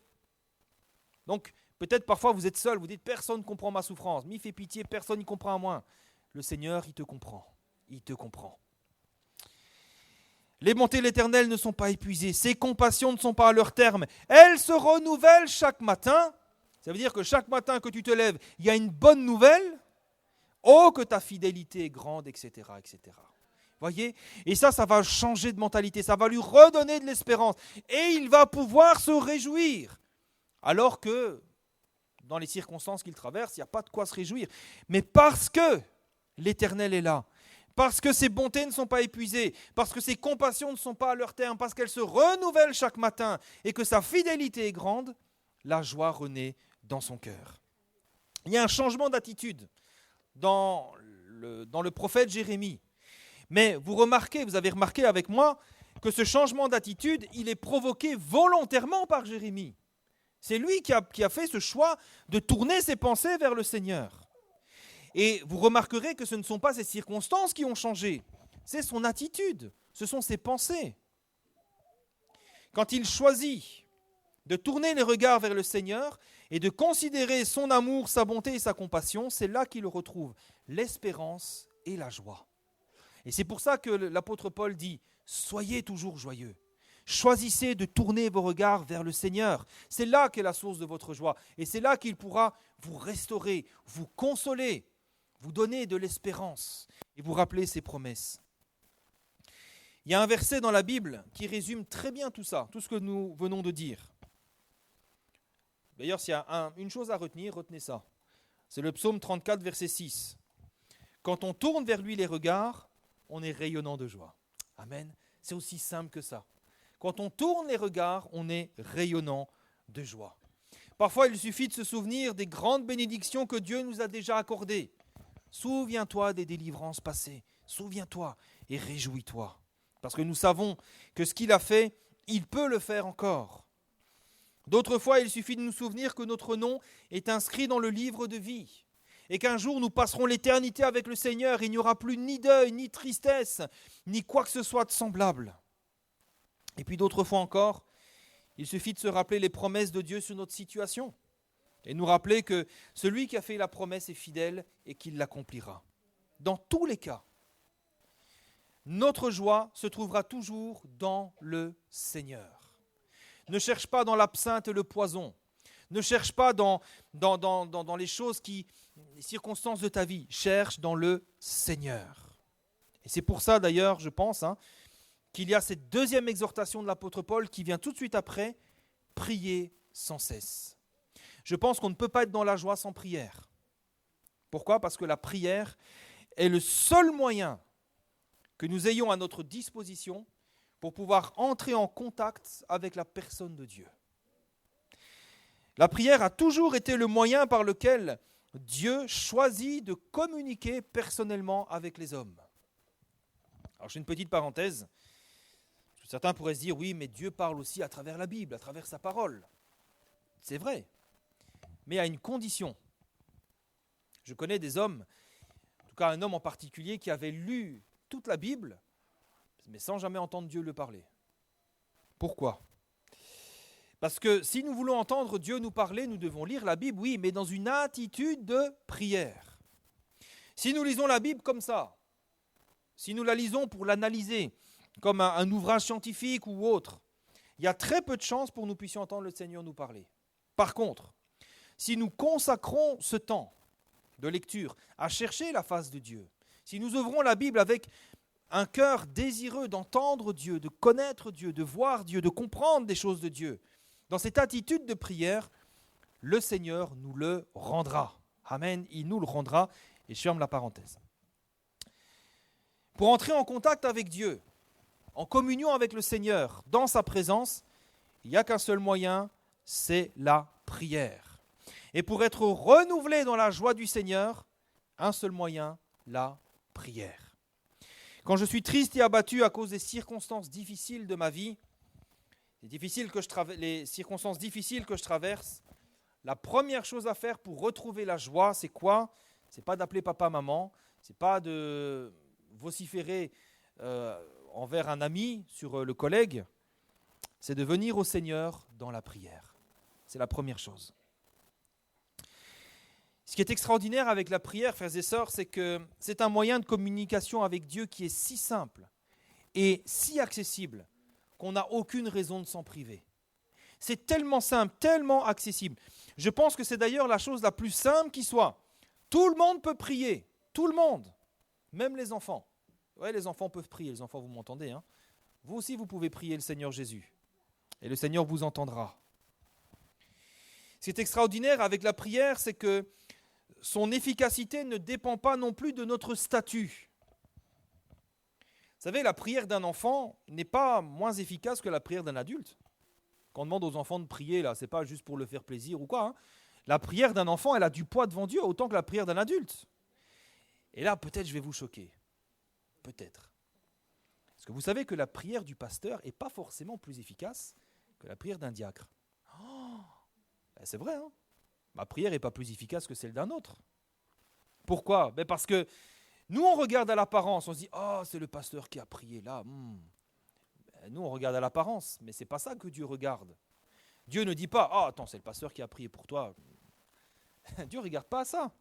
[SPEAKER 1] Donc, peut-être parfois vous êtes seul, vous dites, personne ne comprend ma souffrance. Mais il fait pitié, personne n'y comprend à moi. Le Seigneur, il te comprend. Il te comprend. Les bontés de l'Éternel ne sont pas épuisées. Ses compassions ne sont pas à leur terme. Elles se renouvellent chaque matin. Ça veut dire que chaque matin que tu te lèves, il y a une bonne nouvelle. Oh, que ta fidélité est grande, etc., etc. Voyez? Et ça va changer de mentalité, ça va lui redonner de l'espérance. Et il va pouvoir se réjouir. Alors que, dans les circonstances qu'il traverse, il n'y a pas de quoi se réjouir. Mais parce que l'Éternel est là, parce que ses bontés ne sont pas épuisées, parce que ses compassions ne sont pas à leur terme, parce qu'elles se renouvellent chaque matin et que sa fidélité est grande, la joie renaît dans son cœur. Il y a un changement d'attitude dans le prophète Jérémie. Mais vous avez remarqué avec moi que ce changement d'attitude, il est provoqué volontairement par Jérémie. C'est lui qui a fait ce choix de tourner ses pensées vers le Seigneur. Et vous remarquerez que ce ne sont pas ses circonstances qui ont changé, c'est son attitude, ce sont ses pensées. Quand il choisit de tourner les regards vers le Seigneur et de considérer son amour, sa bonté et sa compassion, c'est là qu'il retrouve l'espérance et la joie. Et c'est pour ça que l'apôtre Paul dit « Soyez toujours joyeux ». Choisissez de tourner vos regards vers le Seigneur. C'est là qu'est la source de votre joie. Et c'est là qu'il pourra vous restaurer, vous consoler, vous donner de l'espérance et vous rappeler ses promesses. Il y a un verset dans la Bible qui résume très bien tout ça, tout ce que nous venons de dire. D'ailleurs, s'il y a une chose à retenir, retenez ça. C'est le psaume 34, verset 6. Quand on tourne vers lui les regards, on est rayonnant de joie. Amen. C'est aussi simple que ça. Quand on tourne les regards, on est rayonnant de joie. Parfois, il suffit de se souvenir des grandes bénédictions que Dieu nous a déjà accordées. Souviens-toi des délivrances passées. Souviens-toi et réjouis-toi. Parce que nous savons que ce qu'il a fait, il peut le faire encore. D'autres fois, il suffit de nous souvenir que notre nom est inscrit dans le livre de vie. Et qu'un jour, nous passerons l'éternité avec le Seigneur. Il n'y aura plus ni deuil, ni tristesse, ni quoi que ce soit de semblable. Et puis d'autres fois encore, il suffit de se rappeler les promesses de Dieu sur notre situation. Et nous rappeler que celui qui a fait la promesse est fidèle et qu'il l'accomplira. Dans tous les cas, notre joie se trouvera toujours dans le Seigneur. Ne cherche pas dans l'absinthe et le poison. Ne cherche pas dans les choses les circonstances de ta vie. Cherche dans le Seigneur. Et c'est pour ça d'ailleurs, je pense, qu'il y a cette deuxième exhortation de l'apôtre Paul qui vient tout de suite après, prier sans cesse. Je pense qu'on ne peut pas être dans la joie sans prière. Pourquoi ? Parce que la prière est le seul moyen que nous ayons à notre disposition pour pouvoir entrer en contact avec la personne de Dieu. La prière a toujours été le moyen par lequel Dieu choisit de communiquer personnellement avec les hommes. Alors, j'ai une petite parenthèse. Certains pourraient se dire, oui, mais Dieu parle aussi à travers la Bible, à travers sa parole. C'est vrai, mais à une condition. Je connais des hommes, en tout cas un homme en particulier, qui avait lu toute la Bible, mais sans jamais entendre Dieu le parler. Pourquoi ? Parce que si nous voulons entendre Dieu nous parler, nous devons lire la Bible, oui, mais dans une attitude de prière. Si nous lisons la Bible comme ça, si nous la lisons pour l'analyser, comme un ouvrage scientifique ou autre, il y a très peu de chances pour que nous puissions entendre le Seigneur nous parler. Par contre, si nous consacrons ce temps de lecture à chercher la face de Dieu, si nous ouvrons la Bible avec un cœur désireux d'entendre Dieu, de connaître Dieu, de voir Dieu, de comprendre des choses de Dieu, dans cette attitude de prière, le Seigneur nous le rendra. Amen, il nous le rendra. Et je ferme la parenthèse. Pour entrer en contact avec Dieu, en communion avec le Seigneur, dans sa présence, il n'y a qu'un seul moyen, c'est la prière. Et pour être renouvelé dans la joie du Seigneur, un seul moyen, la prière. Quand je suis triste et abattu à cause des circonstances difficiles de ma vie, les circonstances difficiles que je traverse, la première chose à faire pour retrouver la joie, c'est quoi ? C'est pas d'appeler papa, maman, c'est pas de vociférer envers un ami sur le collègue, c'est de venir au Seigneur dans la prière. C'est la première chose. Ce qui est extraordinaire avec la prière, frères et sœurs, c'est que c'est un moyen de communication avec Dieu qui est si simple et si accessible qu'on n'a aucune raison de s'en priver. C'est tellement simple, tellement accessible. Je pense que c'est d'ailleurs la chose la plus simple qui soit. Tout le monde peut prier, tout le monde, même les enfants. Ouais, les enfants peuvent prier, les enfants, vous m'entendez, hein. Vous aussi, vous pouvez prier le Seigneur Jésus. Et le Seigneur vous entendra. Ce qui est extraordinaire avec la prière, c'est que son efficacité ne dépend pas non plus de notre statut. Vous savez, la prière d'un enfant n'est pas moins efficace que la prière d'un adulte. Quand on demande aux enfants de prier, là, c'est pas juste pour le faire plaisir ou quoi, hein. La prière d'un enfant, elle a du poids devant Dieu autant que la prière d'un adulte. Et là, peut-être je vais vous choquer. Peut-être. Parce que vous savez que la prière du pasteur n'est pas forcément plus efficace que la prière d'un diacre. Oh, ben c'est vrai, hein. Ma prière n'est pas plus efficace que celle d'un autre. Pourquoi? Ben parce que nous, on regarde à l'apparence, on se dit « Oh, c'est le pasteur qui a prié là. Ben nous, on regarde à l'apparence, mais ce n'est pas ça que Dieu regarde. Dieu ne dit pas « Ah, attends, c'est le pasteur qui a prié pour toi. » Dieu ne regarde pas à ça.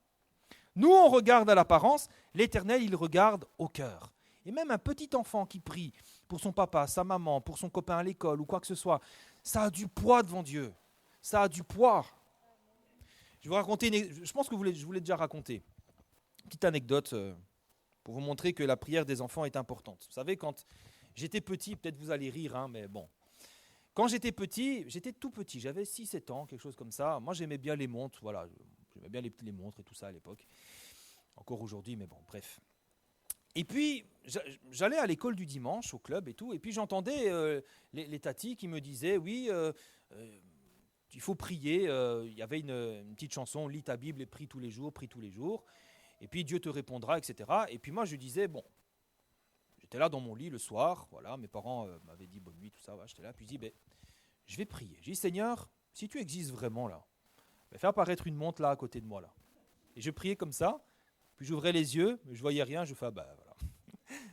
[SPEAKER 1] Nous, on regarde à l'apparence, l'Éternel, il regarde au cœur. Et même un petit enfant qui prie pour son papa, sa maman, pour son copain à l'école ou quoi que ce soit, ça a du poids devant Dieu. Ça a du poids. Je vais vous raconter, je pense que je vous l'ai déjà raconté. Une petite anecdote pour vous montrer que la prière des enfants est importante. Vous savez, quand j'étais petit, peut-être vous allez rire, hein, mais bon. Quand j'étais petit, j'étais tout petit, j'avais 6-7 ans, quelque chose comme ça. Moi, j'aimais bien les montres, voilà. J'aimais bien les montres et tout ça à l'époque. Encore aujourd'hui, mais bon, bref. Et puis, j'allais à l'école du dimanche, au club et tout, et puis j'entendais les tatis qui me disaient, oui, il faut prier. Il y avait une petite chanson, lis ta Bible et prie tous les jours, et puis Dieu te répondra, etc. Et puis moi, je disais, bon, j'étais là dans mon lit le soir, voilà, mes parents m'avaient dit bonne nuit, tout ça, voilà, j'étais là, puis je dis, ben, je vais prier. Je dis, Seigneur, si tu existes vraiment là, ben, fais apparaître une montre là à côté de moi, là. Et je priais comme ça, puis j'ouvrais les yeux, mais je voyais rien, je fais, bah voilà,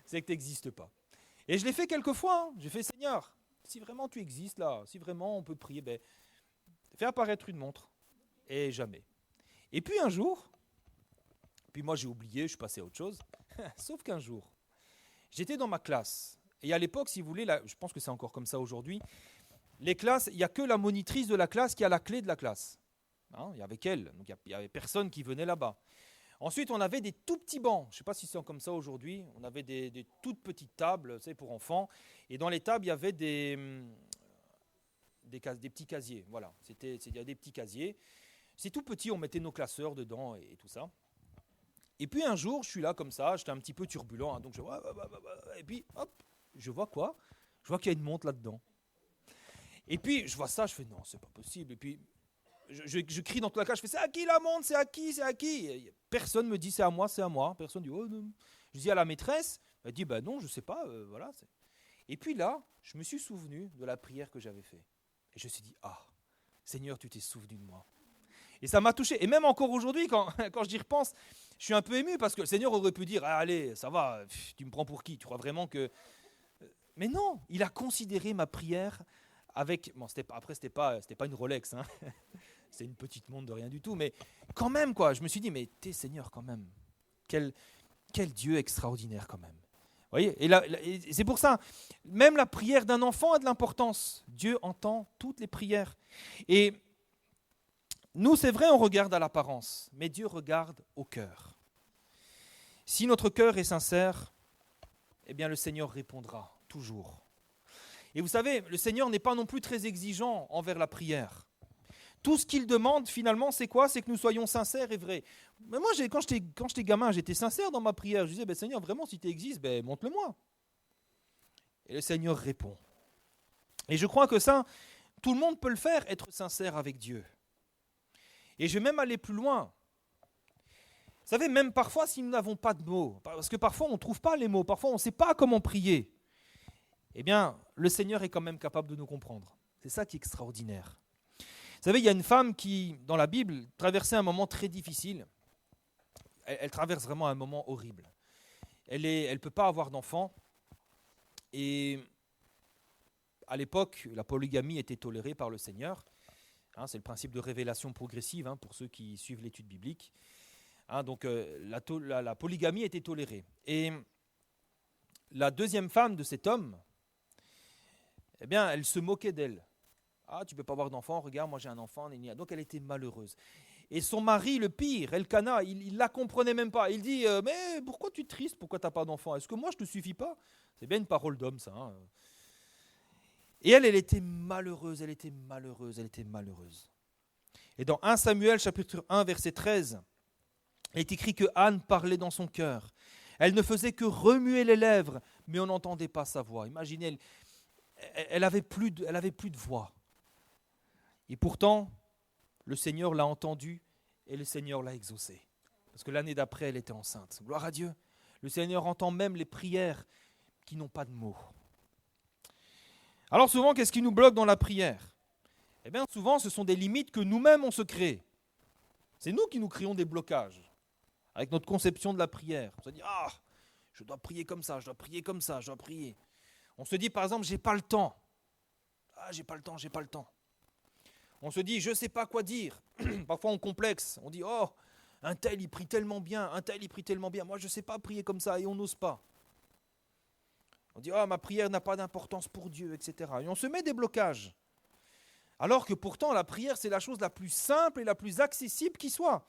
[SPEAKER 1] c'est que tu n'existes pas. Et je l'ai fait quelques fois, hein. J'ai fait, Seigneur, si vraiment tu existes là, si vraiment on peut prier, ben, fais apparaître une montre. Et jamais. Et puis un jour, puis moi j'ai oublié, je suis passé à autre chose, sauf qu'un jour, j'étais dans ma classe, et à l'époque, si vous voulez, là, je pense que c'est encore comme ça aujourd'hui, les classes, il n'y a que la monitrice de la classe qui a la clé de la classe. Hein, il y avait qu'elle, donc il n'y avait personne qui venait là-bas. Ensuite, on avait des tout petits bancs. Je ne sais pas si c'est comme ça aujourd'hui. On avait des toutes petites tables, tu sais, pour enfants. Et dans les tables, il y avait des petits casiers. Voilà, il y a des petits casiers. C'est tout petit, on mettait nos classeurs dedans et tout ça. Et puis un jour, je suis là comme ça, j'étais un petit peu turbulent. Hein, donc je vois, et puis hop, je vois quoi? Je vois qu'il y a une montre là-dedans. Et puis je vois ça, je fais non, c'est pas possible. Et puis je crie dans toute la classe, je fais c'est à qui la montre, c'est à qui, c'est à qui? Et personne me dit c'est à moi, c'est à moi. Personne dit oh non. Je dis à la maîtresse, elle dit bah non, je sais pas, voilà. Et puis là, je me suis souvenu de la prière que j'avais faite. Et je me suis dit ah, Seigneur, tu t'es souvenu de moi. Et ça m'a touché. Et même encore aujourd'hui, quand j'y repense, je suis un peu ému parce que le Seigneur aurait pu dire ah, allez, ça va, tu me prends pour qui? Tu crois vraiment que... Mais non, il a considéré ma prière avec... Bon, c'était pas une Rolex, hein. C'est une petite montre de rien du tout, mais quand même, quoi, je me suis dit, mais t'es Seigneur quand même. Quel Dieu extraordinaire quand même. Vous voyez, et c'est pour ça, même la prière d'un enfant a de l'importance. Dieu entend toutes les prières. Et nous, c'est vrai, on regarde à l'apparence, mais Dieu regarde au cœur. Si notre cœur est sincère, eh bien le Seigneur répondra, toujours. Et vous savez, le Seigneur n'est pas non plus très exigeant envers la prière. Tout ce qu'il demande, finalement, c'est quoi? C'est que nous soyons sincères et vrais. Mais moi, quand j'étais gamin, j'étais sincère dans ma prière. Je disais, ben, Seigneur, vraiment, si tu existes, ben, montre-le-moi. Et le Seigneur répond. Et je crois que ça, tout le monde peut le faire, être sincère avec Dieu. Et je vais même aller plus loin. Vous savez, même parfois, si nous n'avons pas de mots, parce que parfois, on ne trouve pas les mots, parfois, on ne sait pas comment prier, eh bien, le Seigneur est quand même capable de nous comprendre. C'est ça qui est extraordinaire. Vous savez, il y a une femme qui, dans la Bible, traversait un moment très difficile. Elle traverse vraiment un moment horrible. Elle ne peut pas avoir d'enfant. Et à l'époque, la polygamie était tolérée par le Seigneur. Hein, c'est le principe de révélation progressive, hein, pour ceux qui suivent l'étude biblique. Hein, donc la polygamie était tolérée. Et la deuxième femme de cet homme, eh bien, elle se moquait d'elle. Ah, tu ne peux pas avoir d'enfant, regarde, moi j'ai un enfant. Donc elle était malheureuse. Et son mari, le pire, Elkana, il la comprenait même pas. Il dit, mais pourquoi tu es triste? Pourquoi tu n'as pas d'enfant? Est-ce que moi, je ne te suffis pas? C'est bien une parole d'homme, ça. Hein. Et elle était malheureuse, elle était malheureuse, elle était malheureuse. Et dans 1 Samuel, chapitre 1, verset 13, il est écrit que Anne parlait dans son cœur. Elle ne faisait que remuer les lèvres, mais on n'entendait pas sa voix. Imaginez, elle avait plus de voix. Et pourtant, le Seigneur l'a entendue et le Seigneur l'a exaucée. Parce que l'année d'après, elle était enceinte. Gloire à Dieu. Le Seigneur entend même les prières qui n'ont pas de mots. Alors souvent, qu'est-ce qui nous bloque dans la prière? Eh bien, souvent, ce sont des limites que nous-mêmes, on se crée. C'est nous qui nous créons des blocages avec notre conception de la prière. On se dit, je dois prier comme ça, je dois prier comme ça, je dois prier. On se dit, par exemple, j'ai pas le temps. J'ai pas le temps. On se dit, je ne sais pas quoi dire. Parfois, on complexe. On dit, un tel, il prie tellement bien, Moi, je ne sais pas prier comme ça et on n'ose pas. On dit, ma prière n'a pas d'importance pour Dieu, etc. Et on se met des blocages. Alors que pourtant, la prière, c'est la chose la plus simple et la plus accessible qui soit.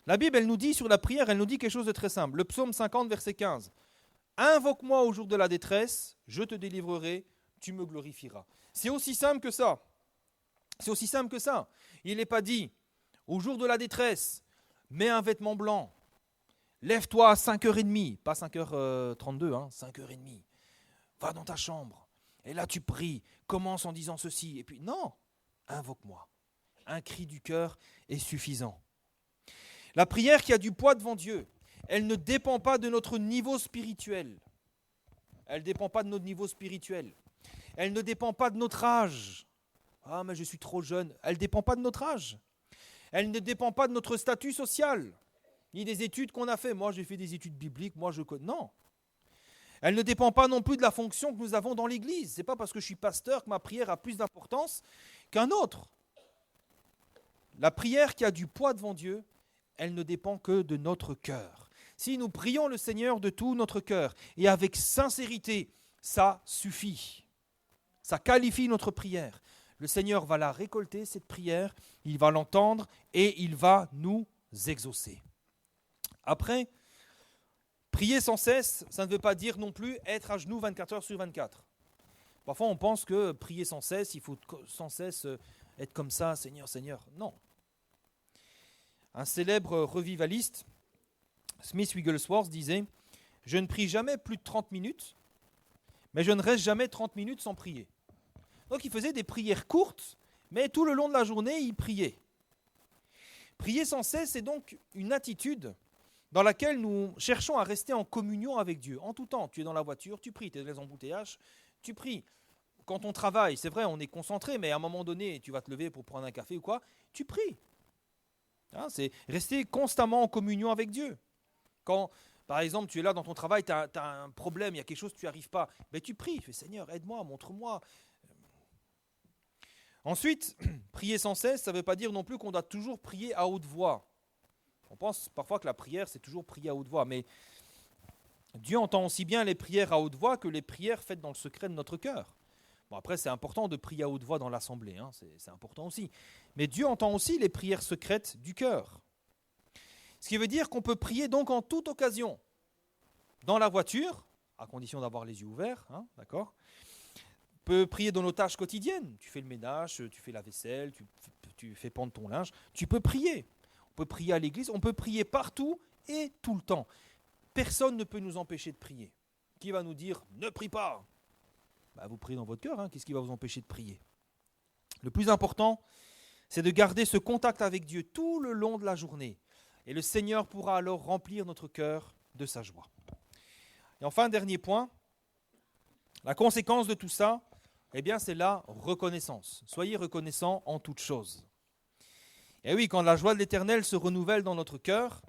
[SPEAKER 1] La Bible, elle nous dit sur la prière, elle nous dit quelque chose de très simple. Le psaume 50, verset 15. Invoque-moi au jour de la détresse, je te délivrerai, tu me glorifieras. C'est aussi simple que ça. Il n'est pas dit, au jour de la détresse, mets un vêtement blanc, lève-toi à 5h30, pas 5h32, 5h30. Va dans ta chambre, et là tu pries, commence en disant ceci, et puis non, invoque-moi. Un cri du cœur est suffisant. La prière qui a du poids devant Dieu, elle ne dépend pas de notre niveau spirituel. Elle ne dépend pas de notre niveau spirituel. Elle ne dépend pas de notre âge. Mais je suis trop jeune. Elle ne dépend pas de notre âge. Elle ne dépend pas de notre statut social, ni des études qu'on a fait. Moi, j'ai fait des études bibliques, Non. Elle ne dépend pas non plus de la fonction que nous avons dans l'Église. Ce n'est pas parce que je suis pasteur que ma prière a plus d'importance qu'un autre. La prière qui a du poids devant Dieu, elle ne dépend que de notre cœur. Si nous prions le Seigneur de tout notre cœur et avec sincérité, ça suffit. Ça qualifie notre prière. Le Seigneur va la récolter, cette prière, il va l'entendre et il va nous exaucer. Après, prier sans cesse, ça ne veut pas dire non plus être à genoux 24 heures sur 24. Parfois, on pense que prier sans cesse, il faut sans cesse être comme ça, Seigneur, Seigneur. Non. Un célèbre revivaliste, Smith Wigglesworth, disait « Je ne prie jamais plus de 30 minutes, mais je ne reste jamais 30 minutes sans prier. » Donc il faisait des prières courtes, mais tout le long de la journée, il priait. Prier sans cesse, c'est donc une attitude dans laquelle nous cherchons à rester en communion avec Dieu. En tout temps, tu es dans la voiture, tu pries, tu es dans les embouteillages, tu pries. Quand on travaille, c'est vrai, on est concentré, mais à un moment donné, tu vas te lever pour prendre un café ou quoi, tu pries. C'est rester constamment en communion avec Dieu. Quand, par exemple, tu es là dans ton travail, tu as un problème, il y a quelque chose, tu n'y arrives pas, tu pries, fais Seigneur, aide-moi, montre-moi. Ensuite, prier sans cesse, ça ne veut pas dire non plus qu'on doit toujours prier à haute voix. On pense parfois que la prière, c'est toujours prier à haute voix, mais Dieu entend aussi bien les prières à haute voix que les prières faites dans le secret de notre cœur. Bon, après, c'est important de prier à haute voix dans l'assemblée, c'est important aussi. Mais Dieu entend aussi les prières secrètes du cœur. Ce qui veut dire qu'on peut prier donc en toute occasion. Dans la voiture, à condition d'avoir les yeux ouverts, d'accord ? On peut prier dans nos tâches quotidiennes. Tu fais le ménage, tu fais la vaisselle, tu fais pendre ton linge. Tu peux prier. On peut prier à l'église, on peut prier partout et tout le temps. Personne ne peut nous empêcher de prier. Qui va nous dire « ne prie pas » ? Vous priez dans votre cœur, qu'est-ce qui va vous empêcher de prier ? Le plus important, c'est de garder ce contact avec Dieu tout le long de la journée. Et le Seigneur pourra alors remplir notre cœur de sa joie. Et enfin, dernier point, la conséquence de tout ça, c'est la reconnaissance. Soyez reconnaissants en toutes choses. Et oui, quand la joie de l'Éternel se renouvelle dans notre cœur,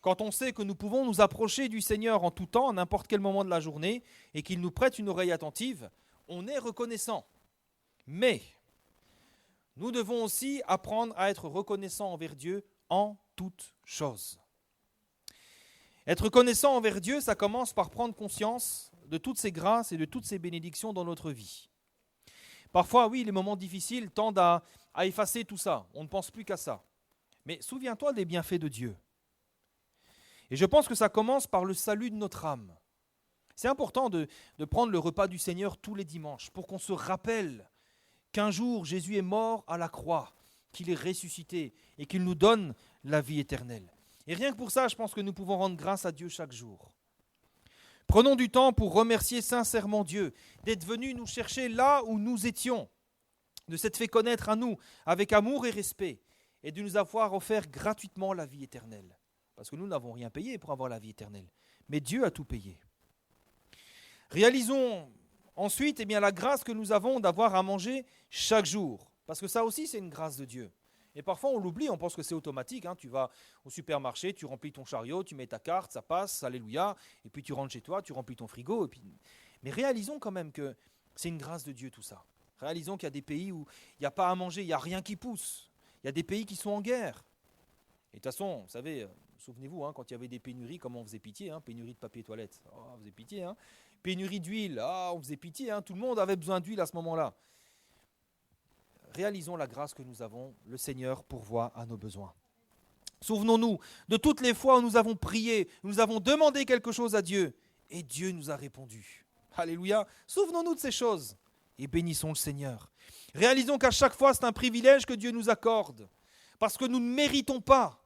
[SPEAKER 1] quand on sait que nous pouvons nous approcher du Seigneur en tout temps, à n'importe quel moment de la journée, et qu'il nous prête une oreille attentive, on est reconnaissant. Mais nous devons aussi apprendre à être reconnaissants envers Dieu en toutes choses. Être reconnaissant envers Dieu, ça commence par prendre conscience de toutes ses grâces et de toutes ses bénédictions dans notre vie. Parfois, oui, les moments difficiles tendent à effacer tout ça. On ne pense plus qu'à ça. Mais souviens-toi des bienfaits de Dieu. Et je pense que ça commence par le salut de notre âme. C'est important de prendre le repas du Seigneur tous les dimanches pour qu'on se rappelle qu'un jour Jésus est mort à la croix, qu'il est ressuscité et qu'il nous donne la vie éternelle. Et rien que pour ça, je pense que nous pouvons rendre grâce à Dieu chaque jour. Prenons du temps pour remercier sincèrement Dieu, d'être venu nous chercher là où nous étions, de s'être fait connaître à nous avec amour et respect, et de nous avoir offert gratuitement la vie éternelle. Parce que nous n'avons rien payé pour avoir la vie éternelle, mais Dieu a tout payé. Réalisons ensuite la grâce que nous avons d'avoir à manger chaque jour, parce que ça aussi c'est une grâce de Dieu. Et parfois on l'oublie, on pense que c'est automatique, tu vas au supermarché, tu remplis ton chariot, tu mets ta carte, ça passe, alléluia, et puis tu rentres chez toi, tu remplis ton frigo. Mais réalisons quand même que c'est une grâce de Dieu tout ça. Réalisons qu'il y a des pays où il n'y a pas à manger, il n'y a rien qui pousse. Il y a des pays qui sont en guerre. Et de toute façon, vous savez, souvenez-vous, quand il y avait des pénuries, comment on faisait pitié, pénurie de papier toilette, on faisait pitié, pénurie d'huile, on faisait pitié, tout le monde avait besoin d'huile à ce moment-là. Réalisons la grâce que nous avons, le Seigneur pourvoit à nos besoins. Souvenons-nous de toutes les fois où nous avons prié, nous avons demandé quelque chose à Dieu, et Dieu nous a répondu. Alléluia, souvenons-nous de ces choses, et bénissons le Seigneur. Réalisons qu'à chaque fois, c'est un privilège que Dieu nous accorde, parce que nous ne méritons pas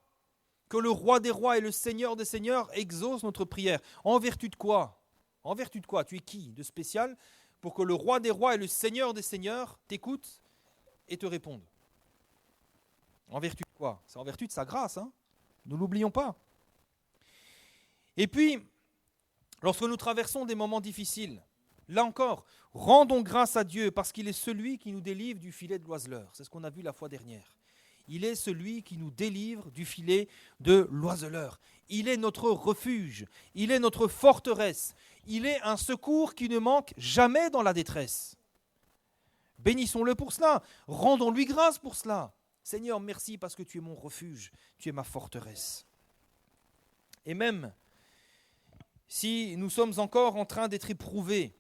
[SPEAKER 1] que le roi des rois et le Seigneur des seigneurs exauce notre prière. En vertu de quoi ? En vertu de quoi ? Tu es qui de spécial pour que le roi des rois et le Seigneur des seigneurs t'écoutent et te répondent ? En vertu de quoi ? C'est en vertu de sa grâce, ne l'oublions pas. Et puis, lorsque nous traversons des moments difficiles, là encore, rendons grâce à Dieu parce qu'il est celui qui nous délivre du filet de l'oiseleur. C'est ce qu'on a vu la fois dernière. Il est celui qui nous délivre du filet de l'oiseleur. Il est notre refuge, il est notre forteresse, il est un secours qui ne manque jamais dans la détresse. Bénissons-le pour cela, rendons-lui grâce pour cela. Seigneur, merci parce que tu es mon refuge, tu es ma forteresse. Et même si nous sommes encore en train d'être éprouvés,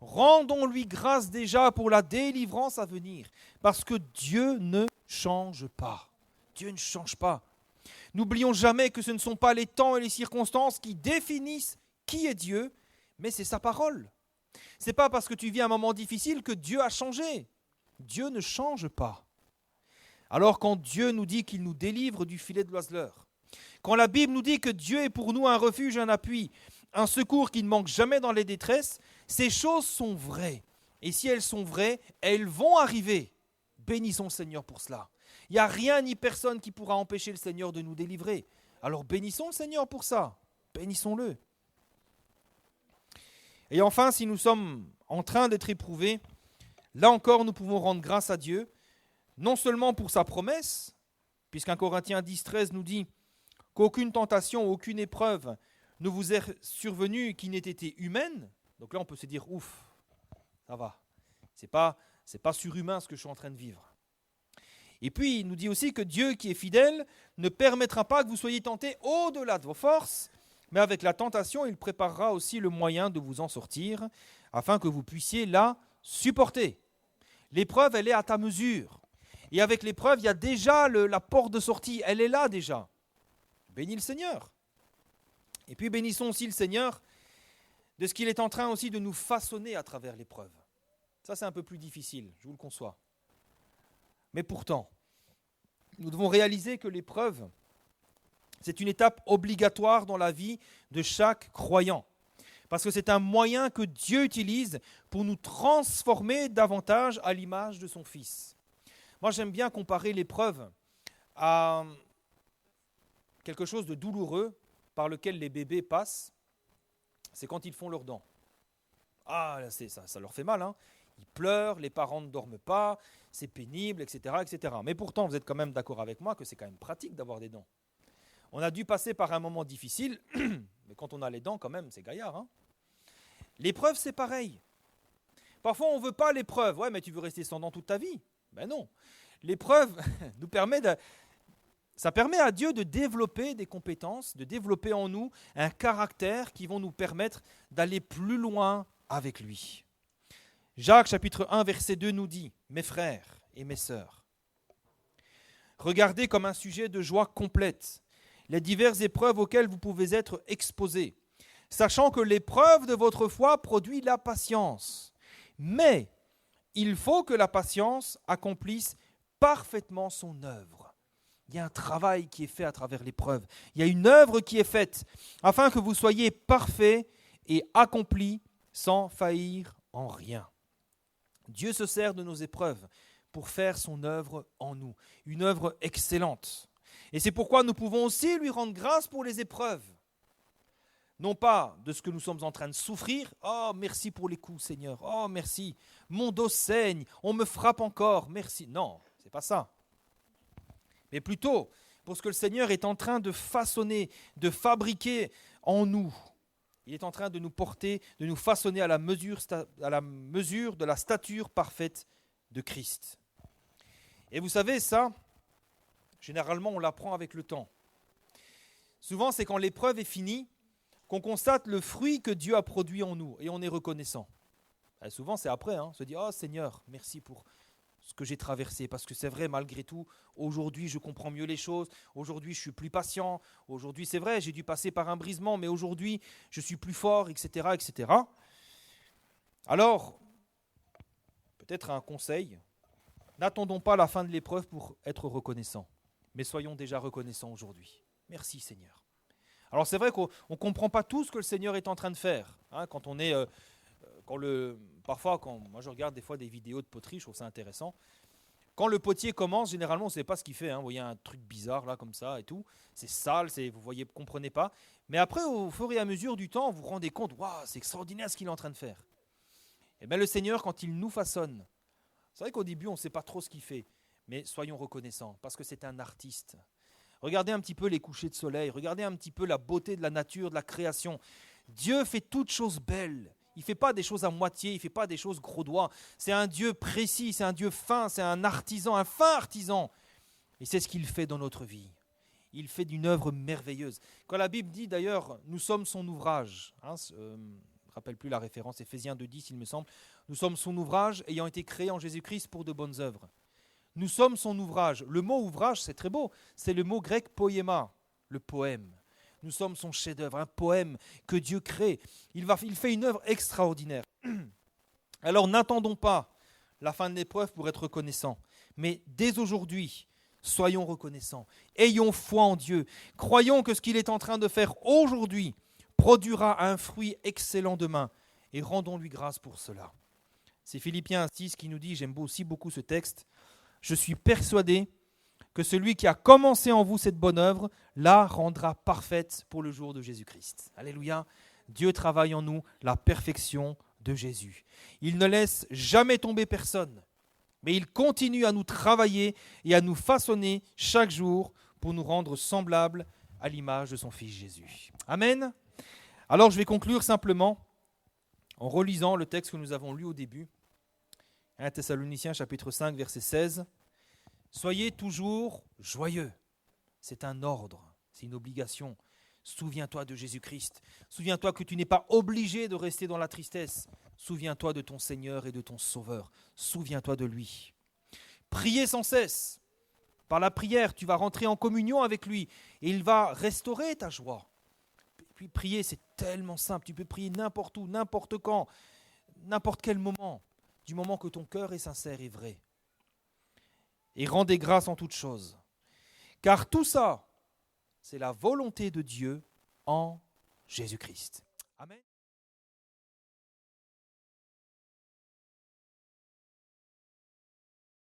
[SPEAKER 1] rendons-lui grâce déjà pour la délivrance à venir, parce que Dieu ne change pas. Dieu ne change pas. N'oublions jamais que ce ne sont pas les temps et les circonstances qui définissent qui est Dieu, mais c'est sa parole. Ce n'est pas parce que tu vis un moment difficile que Dieu a changé. Dieu ne change pas. Alors quand Dieu nous dit qu'il nous délivre du filet de l'oiseleur, quand la Bible nous dit que Dieu est pour nous un refuge, un appui, un secours qui ne manque jamais dans les détresses, ces choses sont vraies. Et si elles sont vraies, elles vont arriver. Bénissons le Seigneur pour cela. Il n'y a rien ni personne qui pourra empêcher le Seigneur de nous délivrer. Alors bénissons le Seigneur pour ça. Bénissons-le. Et enfin, si nous sommes en train d'être éprouvés, là encore, nous pouvons rendre grâce à Dieu, non seulement pour sa promesse, puisqu'un Corinthiens 10,13 nous dit qu'aucune tentation, aucune épreuve ne vous est survenue qui n'ait été humaine. Donc là, on peut se dire, ouf, ça va. C'est pas surhumain ce que je suis en train de vivre. Et puis, il nous dit aussi que Dieu qui est fidèle ne permettra pas que vous soyez tentés au-delà de vos forces, mais avec la tentation, il préparera aussi le moyen de vous en sortir, afin que vous puissiez la supporter. L'épreuve, elle est à ta mesure. Et avec l'épreuve, il y a déjà la porte de sortie, elle est là déjà. Bénis le Seigneur. Et puis bénissons aussi le Seigneur de ce qu'il est en train aussi de nous façonner à travers l'épreuve. Ça, c'est un peu plus difficile, je vous le conçois. Mais pourtant, nous devons réaliser que l'épreuve, c'est une étape obligatoire dans la vie de chaque croyant. Parce que c'est un moyen que Dieu utilise pour nous transformer davantage à l'image de son Fils. Moi, j'aime bien comparer l'épreuve à quelque chose de douloureux par lequel les bébés passent. C'est quand ils font leurs dents. Ah, là, ça leur fait mal, Ils pleurent, les parents ne dorment pas, c'est pénible, etc., etc. Mais pourtant, vous êtes quand même d'accord avec moi que c'est quand même pratique d'avoir des dents. On a dû passer par un moment difficile, mais quand on a les dents, quand même, c'est gaillard. L'épreuve, c'est pareil. Parfois, on ne veut pas l'épreuve. Ouais, mais tu veux rester sans dents toute ta vie. Ben non. L'épreuve nous permet ça permet à Dieu de développer des compétences, de développer en nous un caractère qui vont nous permettre d'aller plus loin avec lui. Jacques chapitre 1 verset 2 nous dit « Mes frères et mes sœurs, regardez comme un sujet de joie complète les diverses épreuves auxquelles vous pouvez être exposés, sachant que l'épreuve de votre foi produit la patience. Mais il faut que la patience accomplisse parfaitement son œuvre. » Il y a un travail qui est fait à travers l'épreuve. Il y a une œuvre qui est faite afin que vous soyez parfaits et accomplis sans faillir en rien. Dieu se sert de nos épreuves pour faire son œuvre en nous, une œuvre excellente. Et c'est pourquoi nous pouvons aussi lui rendre grâce pour les épreuves. Non pas de ce que nous sommes en train de souffrir. « Oh, merci pour les coups, Seigneur. Oh, merci. Mon dos saigne. On me frappe encore. Merci. » Non, ce n'est pas ça. Mais plutôt pour ce que le Seigneur est en train de façonner, de fabriquer en nous. Il est en train de nous porter, de nous façonner à la mesure de la stature parfaite de Christ. Et vous savez, ça, généralement, on l'apprend avec le temps. Souvent, c'est quand l'épreuve est finie qu'on constate le fruit que Dieu a produit en nous et on est reconnaissant. Et souvent, c'est après, on se dit « Oh Seigneur, merci pour ce que j'ai traversé. » Parce que c'est vrai, malgré tout, aujourd'hui, je comprends mieux les choses. Aujourd'hui, je suis plus patient. Aujourd'hui, c'est vrai, j'ai dû passer par un brisement, mais aujourd'hui, je suis plus fort, etc., etc. Alors, peut-être un conseil, n'attendons pas la fin de l'épreuve pour être reconnaissants, mais soyons déjà reconnaissants aujourd'hui. Merci Seigneur. Alors c'est vrai qu'on ne comprend pas tout ce que le Seigneur est en train de faire. Quand on est, parfois, moi je regarde des fois des vidéos de poterie, je trouve ça intéressant. Quand le potier commence, généralement on ne sait pas ce qu'il fait. Vous voyez un truc bizarre là comme ça et tout. C'est sale, vous voyez, vous ne comprenez pas. Mais après, au fur et à mesure du temps, vous vous rendez compte, waouh, c'est extraordinaire ce qu'il est en train de faire. Et bien le Seigneur, quand il nous façonne, c'est vrai qu'au début on ne sait pas trop ce qu'il fait, mais soyons reconnaissants parce que c'est un artiste. Regardez un petit peu les couchers de soleil, regardez un petit peu la beauté de la nature, de la création. Dieu fait toutes choses belles. Il ne fait pas des choses à moitié, il ne fait pas des choses gros doigts. C'est un Dieu précis, c'est un Dieu fin, c'est un artisan, un fin artisan. Et c'est ce qu'il fait dans notre vie. Il fait d'une œuvre merveilleuse. Quand la Bible dit d'ailleurs, nous sommes son ouvrage, je ne me rappelle plus la référence, Éphésiens 2,10 il me semble, nous sommes son ouvrage ayant été créé en Jésus-Christ pour de bonnes œuvres. Nous sommes son ouvrage. Le mot ouvrage, c'est très beau. C'est le mot grec poéma, le poème. Nous sommes son chef-d'œuvre, un poème que Dieu crée. Il fait une œuvre extraordinaire. Alors n'attendons pas la fin de l'épreuve pour être reconnaissants. Mais dès aujourd'hui, soyons reconnaissants. Ayons foi en Dieu. Croyons que ce qu'il est en train de faire aujourd'hui produira un fruit excellent demain. Et rendons-lui grâce pour cela. C'est Philippiens 6 qui nous dit, j'aime aussi beaucoup ce texte, « Je suis persuadé que celui qui a commencé en vous cette bonne œuvre la rendra parfaite pour le jour de Jésus-Christ. » Alléluia. Dieu travaille en nous la perfection de Jésus. Il ne laisse jamais tomber personne, mais il continue à nous travailler et à nous façonner chaque jour pour nous rendre semblables à l'image de son Fils Jésus. Amen. Alors je vais conclure simplement en relisant le texte que nous avons lu au début. 1 Thessaloniciens chapitre 5 verset 16. « Soyez toujours joyeux. » C'est un ordre, c'est une obligation. Souviens-toi de Jésus-Christ. Souviens-toi que tu n'es pas obligé de rester dans la tristesse. Souviens-toi de ton Seigneur et de ton Sauveur. Souviens-toi de lui. Priez sans cesse. Par la prière, tu vas rentrer en communion avec lui et il va restaurer ta joie. Puis prier, c'est tellement simple. Tu peux prier n'importe où, n'importe quand, n'importe quel moment, du moment que ton cœur est sincère et vrai. Et rendez grâce en toutes choses. Car tout ça, c'est la volonté de Dieu en Jésus-Christ. Amen.